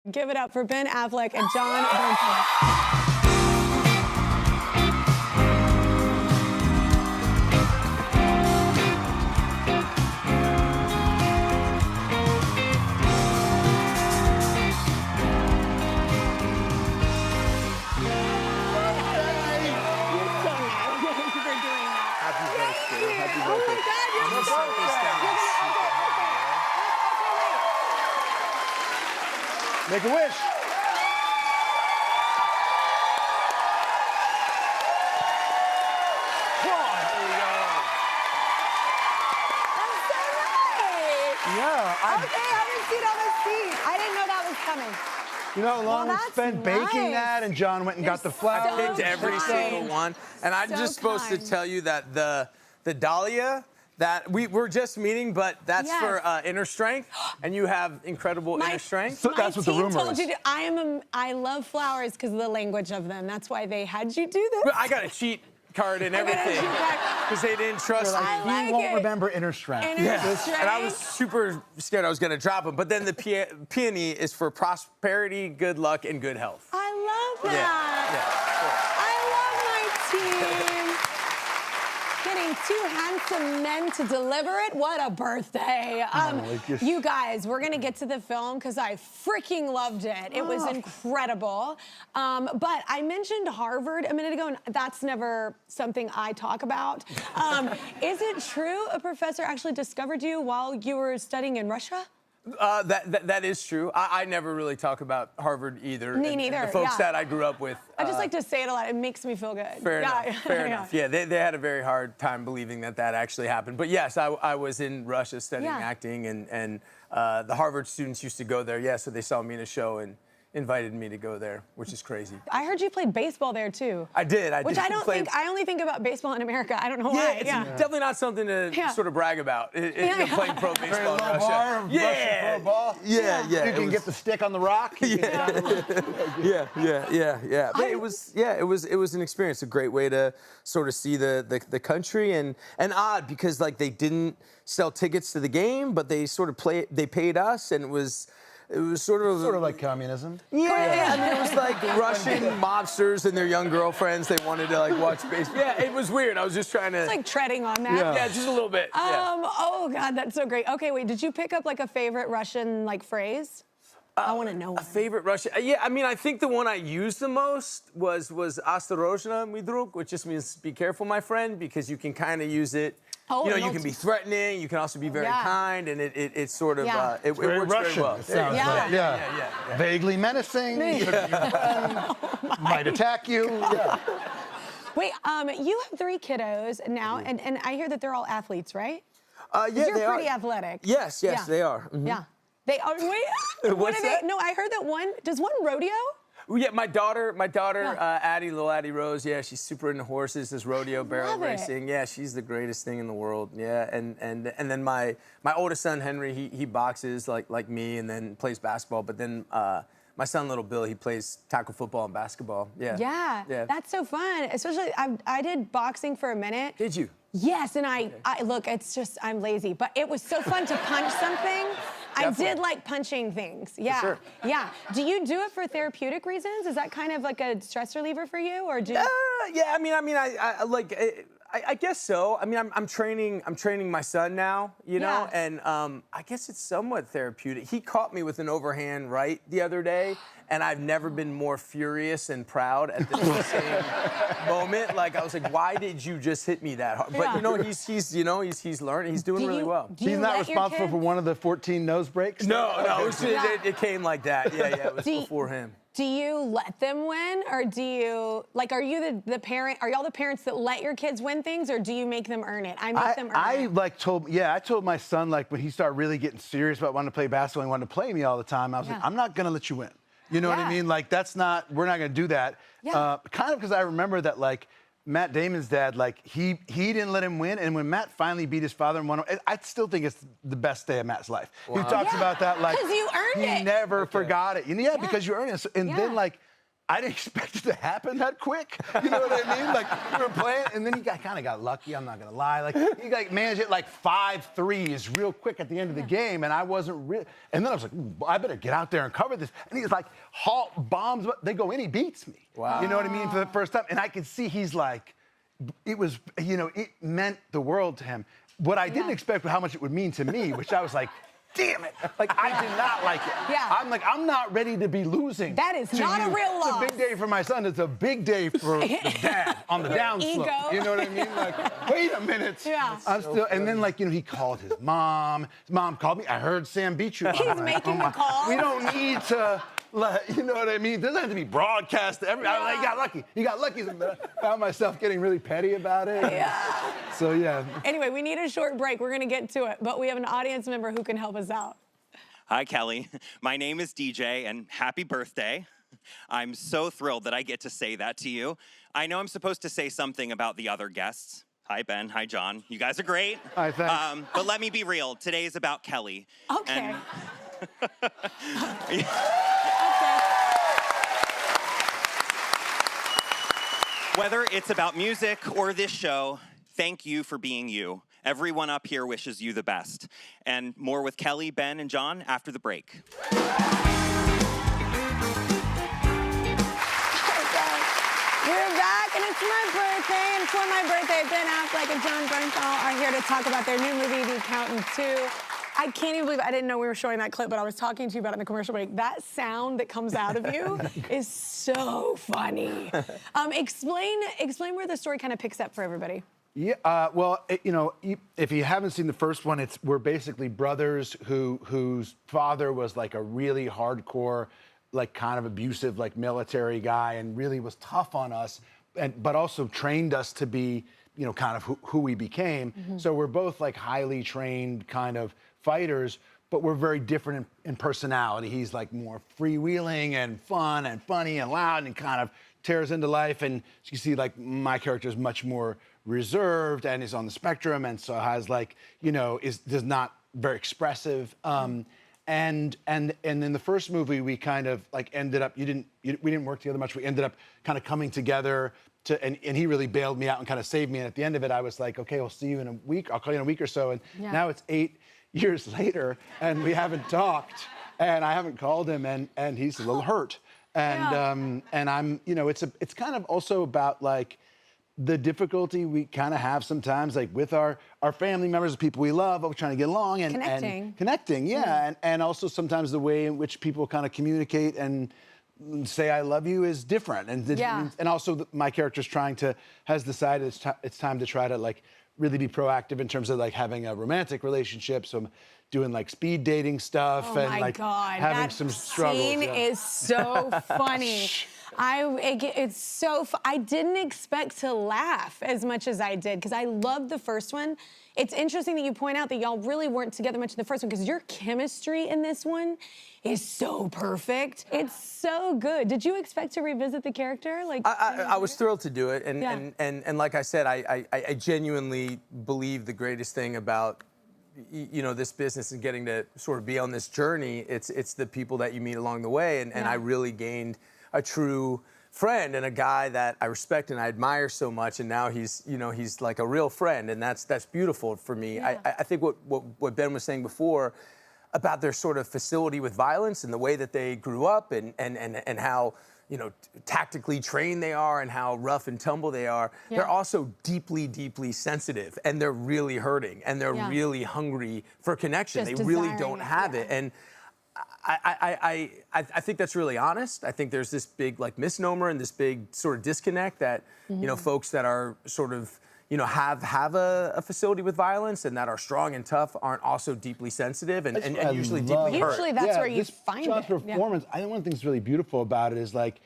Give it up for Ben Affleck and Jon Bernthal. Make a wish. Come on. There you go. That's so nice. Yeah. Okay, have a seat on the seat. I didn't know that was coming. You know how long we that's spent baking nice. that, and John went and got the flowers. I picked every kind. single one, and I'm So just supposed to kind. tell you that the dahlia that we're just meeting, but that's Yes. for inner strength, and you have incredible inner strength. So that's what the rumor told is. you I love flowers because of the language of them. That's why they had you do this. But I got a cheat card and everything because they didn't trust me. I like He won't it. remember inner strength. Inner strength. And I was super scared I was going to drop them. But then the peony is for prosperity, good luck, and good health. I love that. I love my team. Getting two handsome men to deliver it. What a birthday. You guys, we're going to get to the film because I freaking loved it. It was incredible. But I mentioned Harvard a minute ago, and that's never something I talk about. Is it true a professor actually discovered you while you were studying in Russia? That is true. I never really talk about Harvard either. Me and neither, the folks yeah. that I grew up with. I just like to say it a lot. It makes me feel good. Fair enough. Yeah. Fair enough. Yeah, they had a very hard time believing that actually happened. But yes, I was in Russia studying acting, and the Harvard students used to go there. Yeah, so they saw me in a show and invited me to go there, which is crazy. I heard you played baseball there too. I did. Which I don't think. I only think about baseball in America. I don't know why. Yeah, it's definitely not something to sort of brag about. Playing pro Very baseball in low Russia. bar, Russian pro ball. Yeah. You can get the stick on the rock. Yeah. But it was an experience, a great way to sort of see the country, and odd because like they didn't sell tickets to the game, but they sort of they paid us, and it was sort of like communism. Yeah, I mean, it was like Russian mobsters and their young girlfriends. They wanted to like watch baseball. Yeah, it was weird. I was just trying to. It's like treading on that. Yeah, just a little bit. Oh God, that's so great. Okay, wait, did you pick up like a favorite Russian like phrase? I want to know one. A favorite Russian? Yeah, I mean, I think the one I used the most was "Осторожно, мой друг," which just means "be careful, my friend," because you can kind of use it. You know, you can be threatening. You can also be very kind, and it sort of it works Russian, very well. it sounds like. Yeah. Vaguely menacing. Might attack you. Yeah. Wait, you have 3 kiddos now, and I hear that they're all athletes, right? Yeah, You're pretty athletic. Yes, they are. Mm-hmm. Yeah. They are. Wait. What's that? No, I heard that does one rodeo? Yeah, my daughter, Addie, little Addie Rose. Yeah, she's super into horses. This rodeo barrel racing. Yeah, she's the greatest thing in the world. Yeah, and then my oldest son Henry, he boxes like me, and then plays basketball. But then my son little Bill, he plays tackle football and basketball. Yeah. That's so fun. Especially I did boxing for a minute. Did you? Yes, and I look, it's just I'm lazy, but it was so fun to punch something. I did like punching things. Yeah. For sure. Yeah. Do you do it for therapeutic reasons? Is that kind of like a stress reliever for you, or do? Yeah. I mean, I like. I guess so. I mean, I'm training my son now, you know, and I guess it's somewhat therapeutic. He caught me with an overhand right the other day, and I've never been more furious and proud at the same moment. Like I was like, why did you just hit me that hard? But you know, he's learning. He's doing really well. He's not responsible for one of the 14 nose breaks. No, it came like that. Yeah, it was before him. Do you let them win, or do you are you the parent? Are y'all the parents that let your kids win things, or do you make them earn it? I make them earn it. I told my son when he started really getting serious about wanting to play basketball and wanted to play me all the time. I was like, I'm not gonna let you win. You know what I mean? Like we're not gonna do that. Kind of because I remember that Matt Damon's dad, he didn't let him win, and when Matt finally beat his father and won, I still think it's the best day of Matt's life. Wow. He talks about that because you earned it. He never forgot it. And because you earned it. And then I didn't expect it to happen that quick. You know what I mean? Like, we were playing, and then he kind of got lucky, I'm not gonna lie. Like, he managed it like 5 threes real quick at the end of the game, and I wasn't really, and then I was like, ooh, I better get out there and cover this. And he's like, halt, bombs, they go in, he beats me. Wow. You know what I mean? For the first time. And I could see he's like, it was, you know, it meant the world to him. What I didn't expect was how much it would mean to me, which I was like, damn it. Like, I did not like it. Yeah. I'm like, I'm not ready to be losing. That is not a real loss. It's a big day for my son. It's a big day for the dad on the downslope. Ego. You know what I mean? Like, wait a minute. Yeah. I'm still, and then, like, you know, he called his mom. His mom called me. I heard Sam beat you. He's making the call. We don't need to, you know what I mean? It doesn't have to be broadcast. He got lucky. He got lucky. I found myself getting really petty about it. Yeah. So, yeah. Anyway, we need a short break. We're going to get to it, but we have an audience member who can help us out. Hi, Kelly. My name is DJ, and happy birthday. I'm so thrilled that I get to say that to you. I know I'm supposed to say something about the other guests. Hi, Ben. Hi, John. You guys are great. Hi, thanks. But let me be real. Today is about Kelly. Okay. And whether it's about music or this show, thank you for being you. Everyone up here wishes you the best. And more with Kelly, Ben, and John after the break. We're back, and it's my birthday, and for my birthday, Ben Affleck and Jon Bernthal are here to talk about their new movie, The Accountant 2. I can't even believe I didn't know we were showing that clip, but I was talking to you about it in the commercial break. That sound that comes out of you is so funny. Explain where the story kind of picks up for everybody. Yeah, well, you know, if you haven't seen the first one, we're basically brothers whose father was like a really hardcore, like kind of abusive, like military guy, and really was tough on us, but also trained us to be, you know, kind of who we became. So we're both like highly trained kind of fighters, but we're very different in personality. He's like more freewheeling and fun and funny and loud and kind of tears into life. And you see, like, my character is much more reserved and is on the spectrum, and so has, like, you know, is not very expressive. And in the first movie, we kind of like ended up, we didn't work together much. We ended up kind of coming together and he really bailed me out and kind of saved me. And at the end of it, I was like, okay, we'll see you in a week. I'll call you in a week or so. And now it's 8 years later, and we haven't talked, and I haven't called him, and he's a little hurt. And and I'm, you know, it's kind of also about like the difficulty we kind of have sometimes, like with our family members, the people we love, but we're trying to get along and connecting, and also sometimes the way in which people kind of communicate and say I love you is different, and also my character's has decided it's time to try to like really be proactive in terms of like having a romantic relationship. So I'm doing like speed dating stuff and like having some struggles. That scene is so funny. It's so I didn't expect to laugh as much as I did because I loved the first one. It's interesting that you point out that y'all really weren't together much in the first one because your chemistry in this one is so perfect. It's so good. Did you expect to revisit the character? Like I was thrilled to do it, and like I said, I genuinely believe the greatest thing about this business and getting to sort of be on this journey. It's the people that you meet along the way, and I really gained a true friend and a guy that I respect and I admire so much, and now he's like a real friend, and that's beautiful for me. I think what Ben was saying before about their sort of facility with violence and the way that they grew up and how tactically trained they are and how rough and tumble they are. They're also deeply, deeply sensitive, and they're really hurting, and they're really hungry for connection. They really don't have it. And I think that's really honest. I think there's this big like misnomer and this big sort of disconnect that folks that are sort of have a facility with violence and that are strong and tough aren't also deeply sensitive and usually deeply hurt. Usually that's where you find Jon's performance. I think one of the things really beautiful about it is like,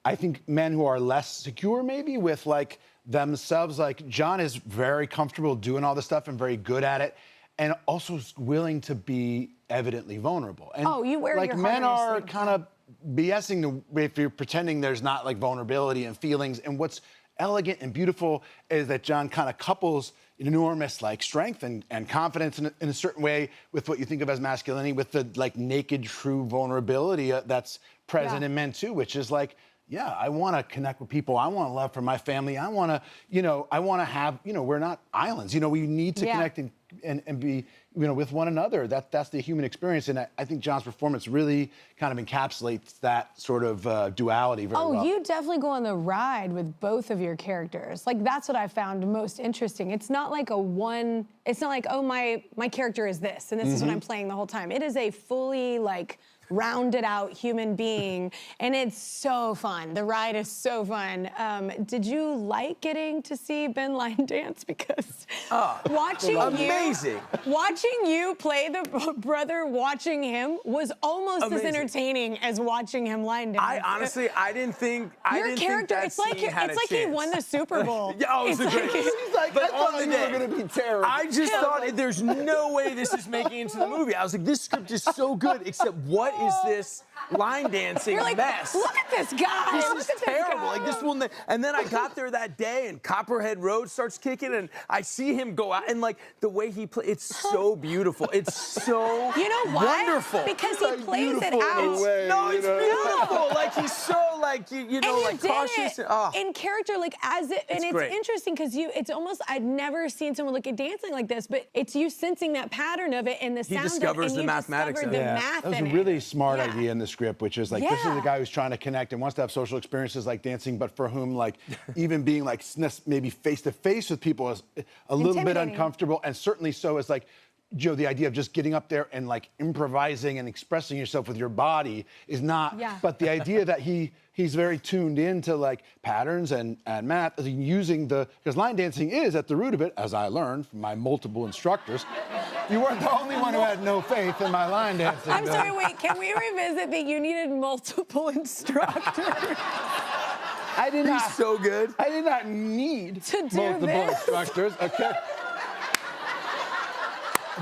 I think men who are less secure maybe with like themselves, like Jon is very comfortable doing all this stuff and very good at it, and also willing to be evidently vulnerable. And you wear your heart on your men are sleeve. kind of BSing if you're pretending there's not like vulnerability and feelings. And what's elegant and beautiful is that Jon kind of couples enormous like strength and confidence in a certain way with what you think of as masculinity, with the like naked true vulnerability that's present in men too, which is like yeah, I want to connect with people. I want love for my family. I want to, I want to have, we're not islands. We need to connect and be, with one another. That's the human experience. And I think Jon's performance really kind of encapsulates that sort of duality very well. Oh, you definitely go on the ride with both of your characters. Like, that's what I found most interesting. It's not like it's not like, oh, my character is this, and this is what I'm playing the whole time. It is a fully, like, rounded out human being, and it's so fun. The ride is so fun. Did you like getting to see Ben line dance? Because watching you play the brother, watching him was almost as entertaining as watching him line dance. I didn't think your character. That it's like he won the Super Bowl. Yeah, it was the greatest. He's like, I thought you were gonna be terrible. I just thought there's no way this is making it into the movie. I was like, this script is so good, except what is this line dancing You're like, mess? Look at this guy. This is terrible. Like, this will. And then I got there that day, and Copperhead Road starts kicking, and I see him go out, and like the way he plays, it's so beautiful. It's so wonderful. Because he plays it out. It's beautiful. Like, he's so like like cautious. In character, like and it's great. interesting because it's almost I'd never seen someone look at dancing like this, but it's you sensing that pattern of it and the sound. He discovers the mathematics of it. Math that was in a really smart idea in the script, which is like this is a guy who's trying to connect and wants to have social experiences like dancing, but for whom like even being like maybe face to face with people is a little bit uncomfortable, and certainly so is like the idea of just getting up there and like improvising and expressing yourself with your body is not. But the idea that he's very tuned into like patterns and math, using because line dancing is at the root of it, as I learned from my multiple instructors. You weren't the only one who had no faith in my line dancing. I'm sorry, wait, can we revisit that you needed multiple instructors? I did not. He's so good. I did not need to do multiple instructors. Okay.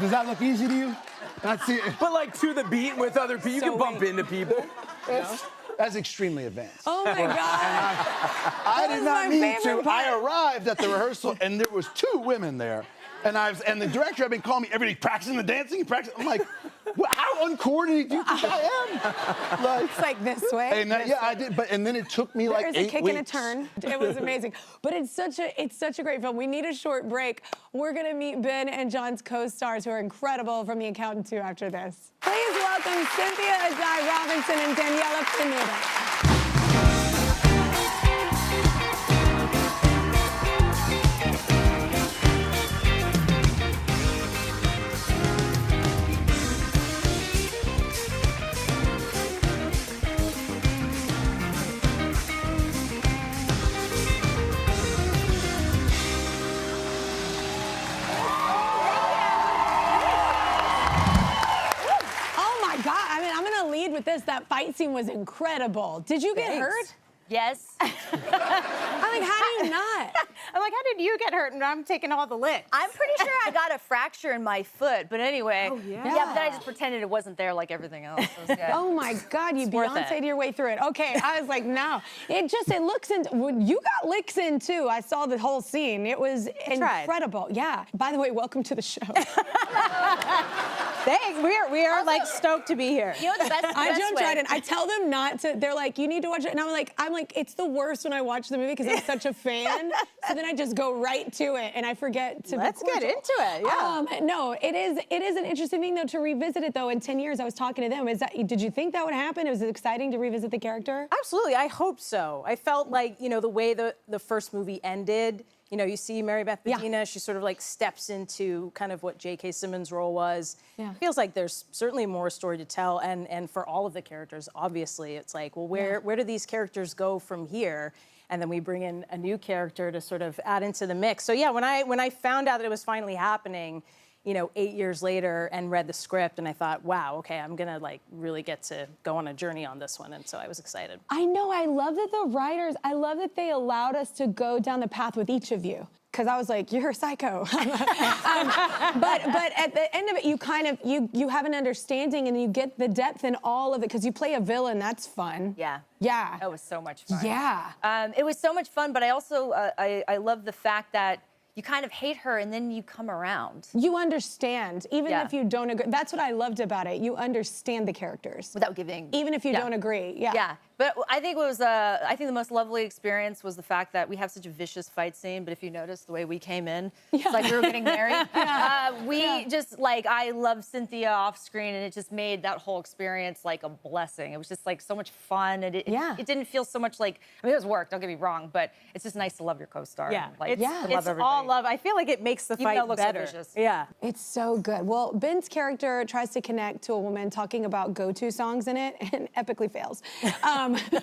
Does that look easy to you? That's it. But like to the beat with other people, you can bump into people. That's extremely advanced. Oh my God. I did not need to. I arrived at the rehearsal and there was 2 women there. And the director had been calling me every day, practicing the dancing, practicing. I'm like, how uncoordinated do you think I am? Like, it's like this way. And I did, and then it took me like 8 weeks. There's a kick and a turn. It was amazing. But it's such a great film. We need a short break. We're gonna meet Ben and Jon's co-stars who are incredible from The Accountant 2 after this. Please welcome Cynthia, Addai-Robinson, and Daniella Pineda. With this, that fight scene was incredible. Did you get hurt? Yes. I'm like, how do you not? I'm like, how did you get hurt? And I'm taking all the licks. I'm pretty sure I got a fracture in my foot, but anyway. Oh, yeah. Yeah, but then I just pretended it wasn't there like everything else. It was good. Oh my God, you Beyonce'd your way through it. Okay, I was like, no. It looks in, you got licks in too. I saw the whole scene. It was incredible. Yeah. By the way, welcome to the show. Thanks. We are like stoked to be here. You know the best I jumped right in. I tell them not to. They're like, you need to watch it, and I'm like, it's the worst when I watch the movie because I'm such a fan. So then I just go right to it, and I forget to. Let's get into it. Yeah. No, it is an interesting thing though to revisit it though. In 10 years, I was talking to them. Did you think that would happen? Was it exciting to revisit the character? Absolutely. I hope so. I felt like the way the first movie ended. You see Mary Beth Medina, she sort of like steps into kind of what J.K. Simmons' role was. Yeah. It feels like there's certainly more story to tell, and for all of the characters, obviously, it's like, well, where do these characters go from here? And then we bring in a new character to sort of add into the mix. So yeah, when I found out that it was finally happening, 8 years later and read the script, and I thought, wow, okay, I'm gonna like really get to go on a journey on this one, and so I was excited. I know, I love that the writers, I love that they allowed us to go down the path with each of you. Because I was like, you're a psycho. But at the end of it, you kind of, you have an understanding and you get the depth in all of it, because you play a villain, that's fun. Yeah. Yeah. That was so much fun. Yeah. It was so much fun, but I also, I love the fact that you kind of hate her and then you come around. You understand, even if you don't agree. That's what I loved about it. You understand the characers. Without giving. Even if you don't agree, yeah. Yeah, But I think the most lovely experience was the fact that we have such a vicious fight scene. But if you notice the way we came in, it's like we were getting married. Just like I love Cynthia off screen, and it just made that whole experience like a blessing. It was just like so much fun, and it didn't feel so much like, I mean, it was work. Don't get me wrong, but it's just nice to love your co-star. Yeah, like, it's all love. I feel like it makes the fight better. So yeah, it's so good. Well, Ben's character tries to connect to a woman talking about go-to songs in it, and epically fails.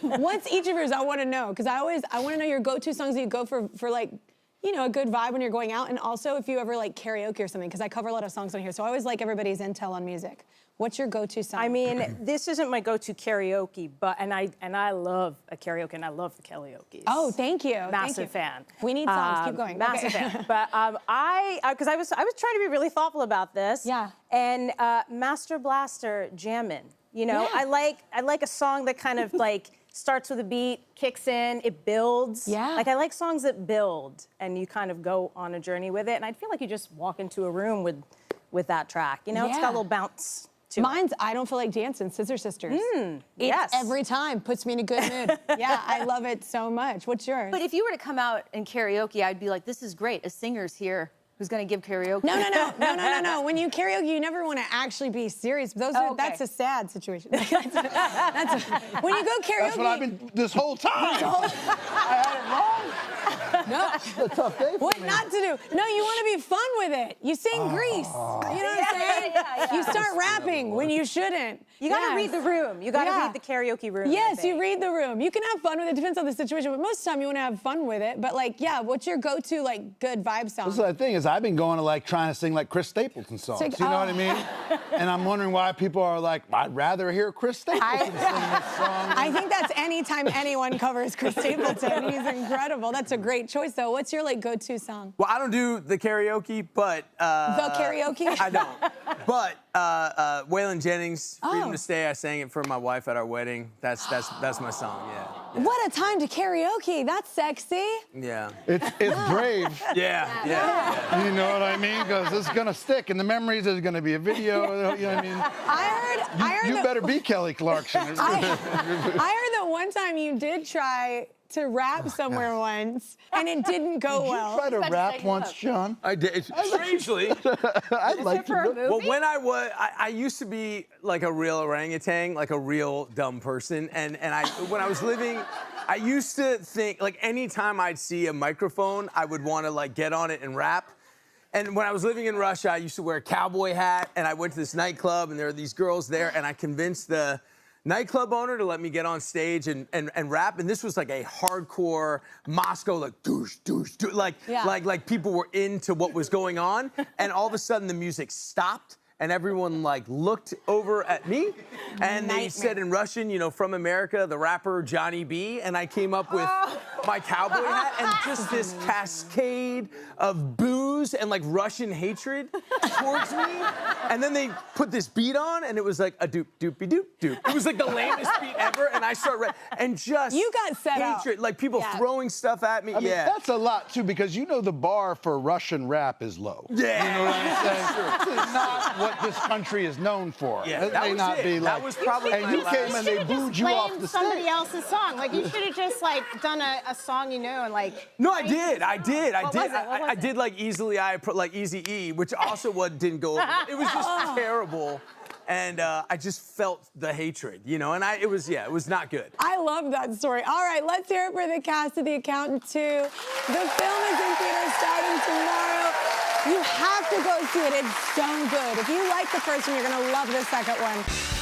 What's each of yours? I want to know, because I want to know your go-to songs that you go for like, you know, a good vibe when you're going out, and also if you ever like karaoke or something, because I cover a lot of songs on here, so I always like everybody's intel on music. What's your go-to song? I mean, this isn't my go-to karaoke, but and I love a karaoke, and I love the karaoke. Oh, thank you. Massive fan. We need songs. Keep going. Massive fan. But because I was trying to be really thoughtful about this. Yeah. And Master Blaster Jammin'. You know, I like a song that kind of like starts with a beat, kicks in, it builds. Yeah. Like I like songs that build, and you kind of go on a journey with it. And I feel like you just walk into a room with that track. You know, it's got a little bounce. Mine's I Don't Feel Like Dancing, Scissor Sisters. Yes. Every time puts me in a good mood. Yeah, I love it so much. What's yours? But if you were to come out in karaoke, I'd be like, this is great. A singer's here who's going to give karaoke. No. When you karaoke, you never want to actually be serious. That's a sad situation. When you go karaoke. That's what I've been this whole time. I had it wrong. No. It's a tough day for What me. not to do? No, you want to be fun with it. You sing Grease. You know what I'm saying? You start rapping when you shouldn't. You got to read the room. You got to read the karaoke room. Yes, you read the room. You can have fun with it. Depends on the situation, but most of the time you want to have fun with it. But like, yeah, what's your go-to like good vibe song? This is the thing is I've been going to like trying to sing like Chris Stapleton songs. Like, you know what I mean? And I'm wondering why people are like, I'd rather hear Chris Stapleton sing this song. I think that's anytime anyone covers Chris Stapleton. He's incredible. That's a great choice, though. What's your like go-to song? Well, I don't do the karaoke, but the karaoke? I don't. But Waylon Jennings, "Freedom to Stay," I sang it for my wife at our wedding. That's my song. Yeah. What a time to karaoke. That's sexy. Yeah. It's brave. Yeah. You know what I mean? Because it's gonna stick in the memories. There's gonna be a video. You know what I mean? I heard you better be Kelly Clarkson. I heard that one time you did try to rap somewhere once, and it didn't go well. Did you try to rap once, John? I did. Strangely. I'd like to. Well, when I used to be like a real orangutan, like a real dumb person, and when I was living, I used to think like anytime I'd see a microphone, I would want to like get on it and rap. And when I was living in Russia, I used to wear a cowboy hat, and I went to this nightclub, and there were these girls there, and I convinced the nightclub owner to let me get on stage and rap. And this was like a hardcore Moscow, like douche, douche, douche, like people were into what was going on. And all of a sudden the music stopped, and everyone like looked over at me, and they said in Russian, you know, "From America, the rapper Johnny B." And I came up with my cowboy hat, and just this cascade of booze and like Russian hatred towards me. And then they put this beat on, and it was like a doop doopy doop doop. It was like the lamest beat ever, and I started and just you got set hatred, like people throwing stuff at me. I mean, that's a lot too, because you know the bar for Russian rap is low. Yeah. You know what I'm saying? This is not what this country is known for. Yeah, It may not be like. that was probably and my you last. came and they booed you off the somebody stage. else's song. Like you should have just like done a song you know and like. No, I did. What was it? I did like Easily I put like Easy E, which also didn't go over. It was just terrible. And I just felt the hatred, you know, and it was not good. I love that story. All right, let's hear it for the cast of The Accountant 2. The film is in theaters starting tomorrow. You have to go see it. It's so good. If you like the first one, you're going to love the second one.